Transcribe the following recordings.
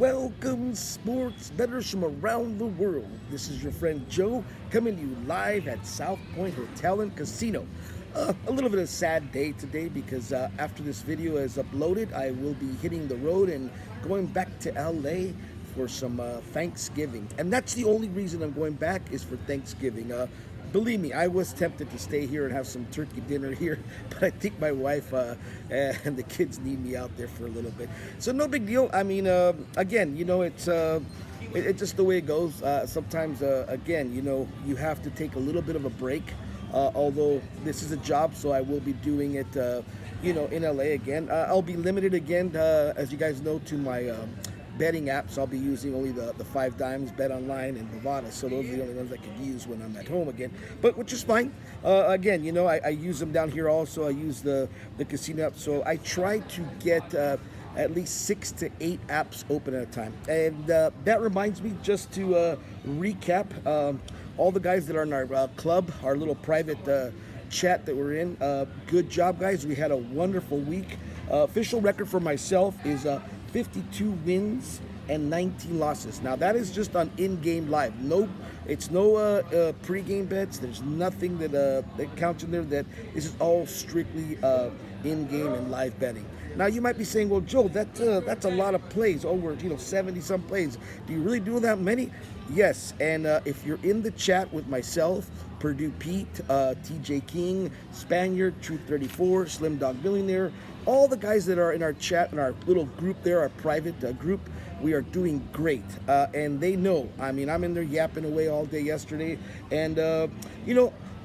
Welcome, sports bettors from around the world. This is your friend Joe coming to you live at South Point Hotel and Casino. A little bit of a sad day today because after this video is uploaded, I will be hitting the road and going back to LA for some Thanksgiving. And that's the only reason I'm going back is for Thanksgiving. Believe me, I was tempted to stay here and have some turkey dinner here, but I think my wife and the kids need me out there for a little bit. So no big deal. I mean, again, it's just the way it goes. Sometimes, again, you have to take a little bit of a break. Although this is a job, so I will be doing it, in LA again. I'll be limited again, as you guys know, to my betting apps. I'll be using only the 5 Dimes, Bet Online, and Bovada. So those are the only ones I can use when I'm at home again. But which is fine. Again, I use them down here also. I use the casino app. So I try to get at least 6 to 8 apps open at a time. And that reminds me just to recap all the guys that are in our club, our little private chat that we're in. Good job, guys. We had a wonderful week. Official record for myself is 52 wins and 19 losses. Now that is just on in-game live. It's no pre-game bets. There's nothing that counts in there. This is all strictly in-game and live betting. Now you might be saying, well, Joe, that's a lot of plays, over 70 some plays. Do you really do that many? Yes, and if you're in the chat with myself, Purdue Pete, TJ King, Spaniard, Truth 34, Slim Dog Billionaire, all the guys that are in our chat, in our little group there, our private group, we are doing great. And they know, I'm in there yapping away all day yesterday. And, a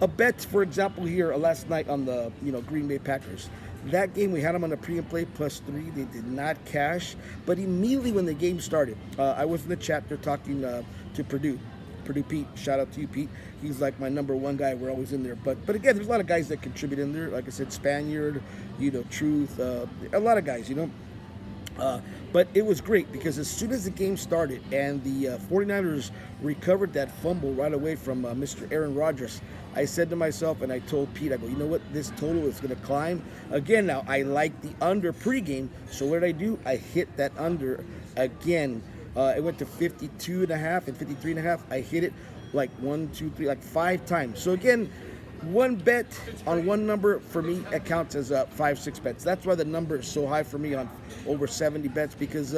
bet, for example, here last night on the, Green Bay Packers. That game, we had them on a pre and play +3. They did not cash. But immediately when the game started, I was in the chat there talking to Purdue Pete. Shout out to you, Pete. He's like my number one guy. We're always in there. But again, there's a lot of guys that contribute in there. Like I said, Spaniard, Truth, a lot of guys, But it was great because as soon as the game started and the 49ers recovered that fumble right away from Mr. Aaron Rodgers, I said to myself, and I told Pete, I go, you know what? This total is going to climb. Again, now, I like the under pregame. So what did I do? I hit that under again. It went to 52.5 and 53.5. I hit it like 5 times. So again, one bet on one number for me, it counts as 5-6 bets. That's why the number is so high for me on over 70 bets, because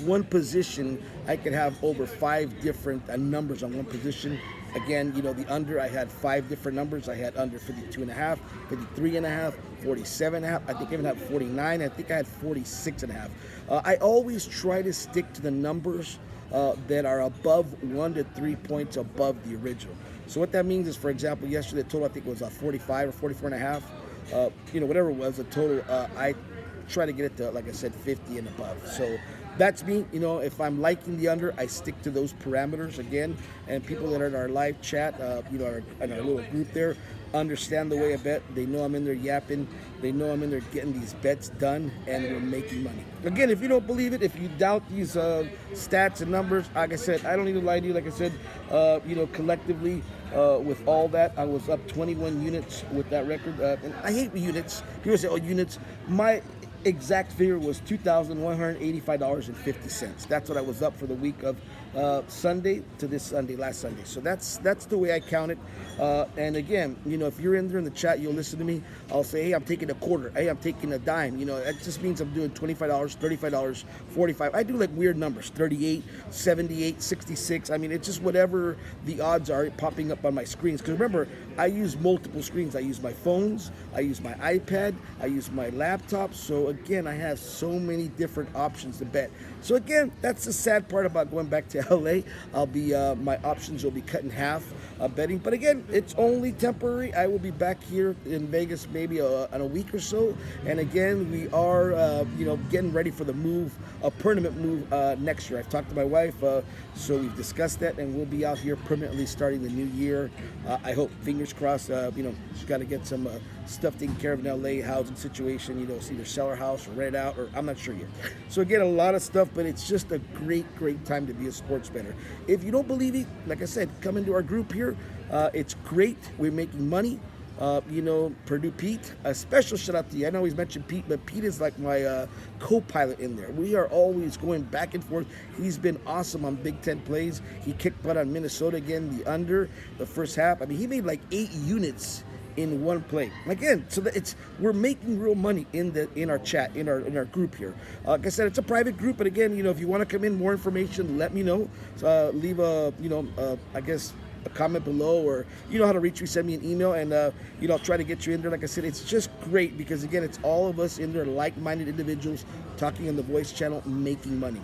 one position I could have over 5 different numbers on one position. Again, the under, I had 5 different numbers. I had under 52.5, 53.5, 47.5. I think I even had 49. I think I had 46.5. I always try to stick to the numbers that are above 1 to 3 points above the original. So what that means is, for example, yesterday the total I think was 45 or 44.5. Whatever it was, the total, I try to get it to, like I said, 50 and above. So that's me. If I'm liking the under, I stick to those parameters again. And people that are in our live chat, in our little group there, understand the way I bet. They know I'm in there yapping. They know I'm in there getting these bets done, and we're making money. Again, if you don't believe it, if you doubt these stats and numbers, like I said, I don't need to lie to you. Like I said, collectively, with all that, I was up 21 units with that record. And I hate units. People say, units. My exact figure was $2,185.50. That's what I was up for the week of Sunday to this Sunday, last Sunday. So that's the way I count it. And again, if you're in there in the chat, you'll listen to me. I'll say, hey, I'm taking a quarter. Hey, I'm taking a dime. That just means I'm doing $25, $35, $45. I do like weird numbers, 38, 78, 66. It's just whatever the odds are popping up on my screens. Because remember, I use multiple screens. I use my phones. I use my iPad. I use my laptop. So again, I have so many different options to bet. So again, that's the sad part about going back to LA. I'll be my options will be cut in half betting. But again, it's only temporary. I will be back here in Vegas maybe in a week or so. And again, we are getting ready for the move, a permanent move next year. I've talked to my wife, so we've discussed that, and we'll be out here permanently starting the new year. I hope, fingers crossed. She's got to get some stuff taken care of in LA, housing situation. It's either sell her house or rent out, or I'm not sure yet. So again, a lot of stuff, but it's just a great time to be a sports bettor. If you don't believe it, like I said, come into our group here. It's great. We're making money. Purdue Pete, a special shout out to you. I know he's mentioned Pete, but Pete is like my co-pilot in there. We are always going back and forth. He's been awesome on Big Ten plays. He kicked butt on Minnesota again, the under, the first half. I mean, he made like 8 units in one play. Again, so that we're making real money in our chat, in our group here. Like I said, it's a private group, but again, if you want to come in, more information, let me know. Leave a comment below, or you know how to reach me, send me an email, and I'll try to get you in there. Like I said, it's just great because again, it's all of us in there, like-minded individuals talking on the voice channel, making money.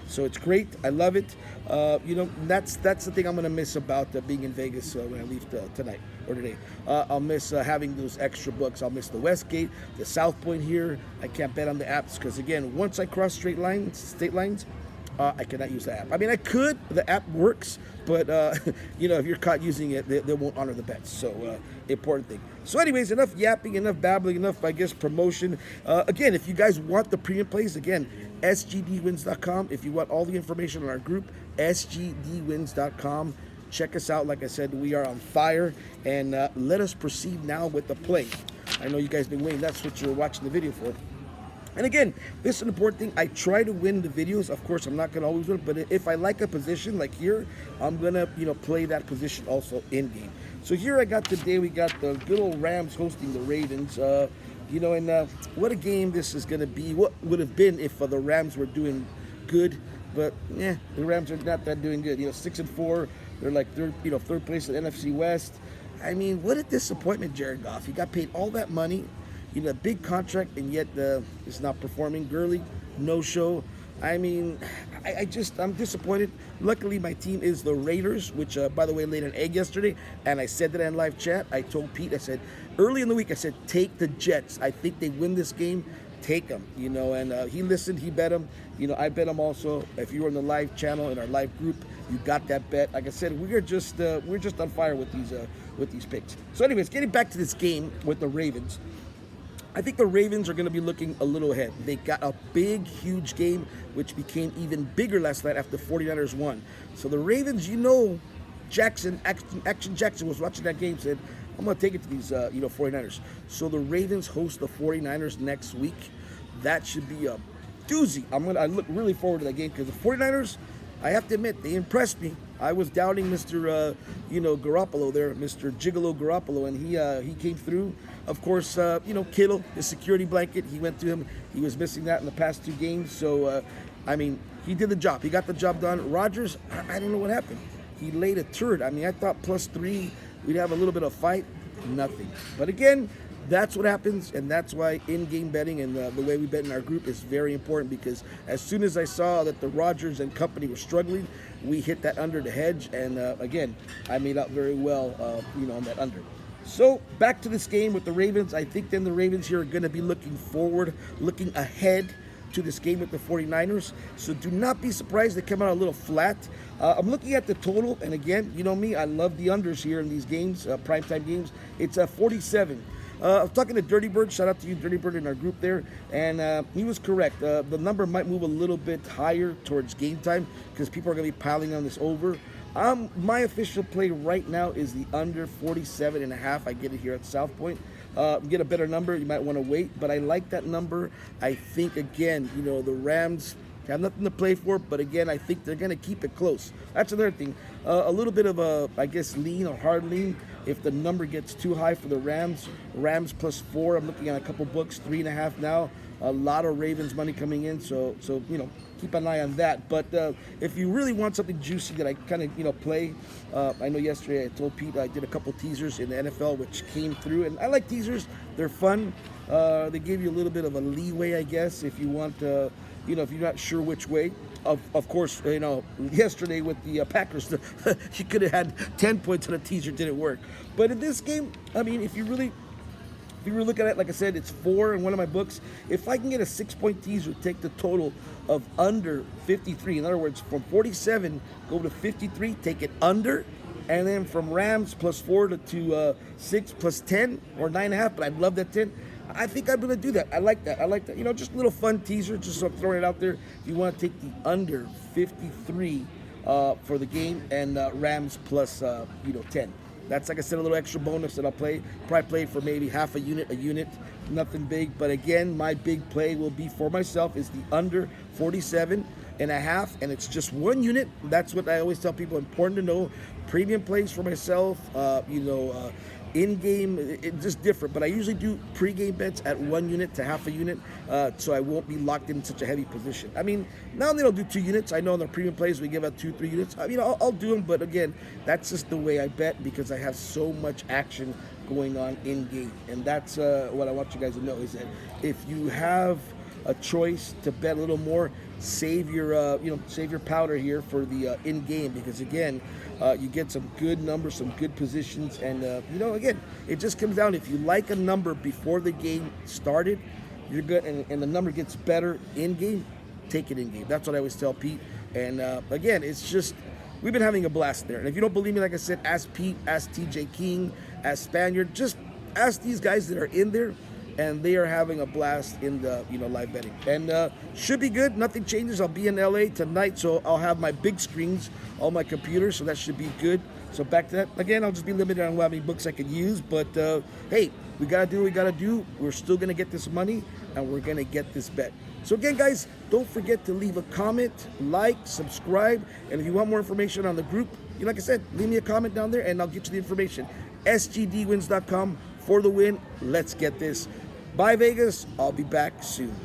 So it's great. I love it. That's the thing I'm gonna miss about being in Vegas when I leave tonight or today. I'll miss having those extra books. I'll miss the Westgate, the South Point here. I can't bet on the apps because again, once I cross state lines, I cannot use the app. I mean, I could. The app works, but if you're caught using it, they won't honor the bets. So important thing. So anyways, enough yapping, enough babbling, enough, I guess, promotion. Again, if you guys want the premium plays, again, sgdwins.com. If you want all the information on our group, sgdwins.com. Check us out. Like I said, we are on fire, and let us proceed now with the play. I know you guys been waiting. That's what you're watching the video for. And again, this is an important thing. I try to win the videos. Of course, I'm not going to always win, but if I like a position like here, I'm going to, play that position also in game. So here we got the good old Rams hosting the Ravens. What a game this is going to be. What would have been if the Rams were doing good, but the Rams are not that doing good. 6-4. They're like third place in the NFC West. I mean, what a disappointment, Jared Goff. He got paid all that money. A big contract, and yet is not performing. Gurley, no show. I mean, I'm disappointed. Luckily, my team is the Raiders, which, by the way, laid an egg yesterday, and I said that in live chat. I told Pete, I said, early in the week, I said, take the Jets. I think they win this game. Take them, and he listened. He bet them. I bet them also. If you were in the live channel, in our live group, you got that bet. Like I said, we're just on fire with these picks. So anyways, getting back to this game with the Ravens, I think the Ravens are going to be looking a little ahead. They got a big, huge game, which became even bigger last night after the 49ers won. So the Ravens, Action Jackson was watching that game, said, I'm going to take it to these, 49ers. So the Ravens host the 49ers next week. That should be a doozy. I look really forward to that game because the 49ers, I have to admit, they impressed me. I was doubting Mr. Garoppolo there, Mr. Gigolo Garoppolo, and he came through. Of course, Kittle, his security blanket, he went to him. He was missing that in the past 2 games. So, he did the job. He got the job done. Rodgers, I don't know what happened. He laid a turd. I thought +3, we'd have a little bit of fight. Nothing. But again, that's what happens, and that's why in-game betting and the way we bet in our group is very important, because as soon as I saw that the Rodgers and company were struggling, we hit that under the hedge, and again, I made out very well, on that under. So back to this game with the Ravens. I think then the Ravens here are going to be looking forward, looking ahead to this game with the 49ers. So do not be surprised they come out a little flat. I'm looking at the total, and again, you know me, I love the unders here in these games, primetime games. It's 47. I was talking to Dirty Bird. Shout out to you, Dirty Bird, in our group there. And he was correct. The number might move a little bit higher towards game time because people are going to be piling on this over. My official play right now is the under 47.5. I get it here at South Point. Get a better number, you might want to wait. But I like that number. I think, again, the Rams have nothing to play for. But, again, I think they're going to keep it close. That's another thing. A little bit of a, lean or hard lean. If the number gets too high for the Rams +4, I'm looking at a couple books, 3.5 now. A lot of Ravens money coming in, so keep an eye on that. But if you really want something juicy that I kind of play, I know yesterday I told Pete I did a couple teasers in the NFL which came through, and I like teasers. They're fun. They give you a little bit of a leeway, I guess, if you want. If you're not sure which way. Of course, yesterday with the Packers, you could have had 10 points on a teaser, didn't work. But in this game, if you were looking at it, like I said, it's 4 in one of my books. If I can get a 6-point teaser, take the total of under 53. In other words, from 47, go to 53, take it under. And then from Rams +4 to 6 +10 or 9.5, but I'd love that 10. I think I'm going to do that. I like that. Just a little fun teaser, just so I'm throwing it out there. If you want to take the under 53 for the game and Rams +10. That's, like I said, a little extra bonus that I'll probably play for maybe half a unit, nothing big. But again, my big play will be for myself is the under 47.5, and it's just 1 unit. That's what I always tell people, important to know. Premium plays for myself, in-game, it's just different, but I usually do pre-game bets at 1 unit to half a unit, so I won't be locked in such a heavy position. I mean, now they don't do 2 units. I know in the premium plays we give out 2-3 units. I mean, I'll do them, but again, that's just the way I bet because I have so much action going on in-game, and that's what I want you guys to know is that if you have a choice to bet a little more, save your powder here for the in-game, because again, you get some good numbers, some good positions, and again, it just comes down, if you like a number before the game started, you're good, and the number gets better in-game, take it in-game. That's what I always tell Pete. And again, it's just, we've been having a blast there. And if you don't believe me, like I said, ask Pete, ask TJ King, ask Spaniard, just ask these guys that are in there, and they are having a blast in the live betting, and should be good. Nothing changes. I'll be in LA tonight, so I'll have my big screens on my computer, so that should be good. So back to that again, I'll just be limited on how many books I can use, but hey, we gotta do what we gotta do. We're still gonna get this money, and we're gonna get this bet. So again, guys, don't forget to leave a comment, like, subscribe, and if you want more information on the group, like I said, leave me a comment down there and I'll get you the information. sgdwins.com for the win. Let's get this. Bye, Vegas. I'll be back soon.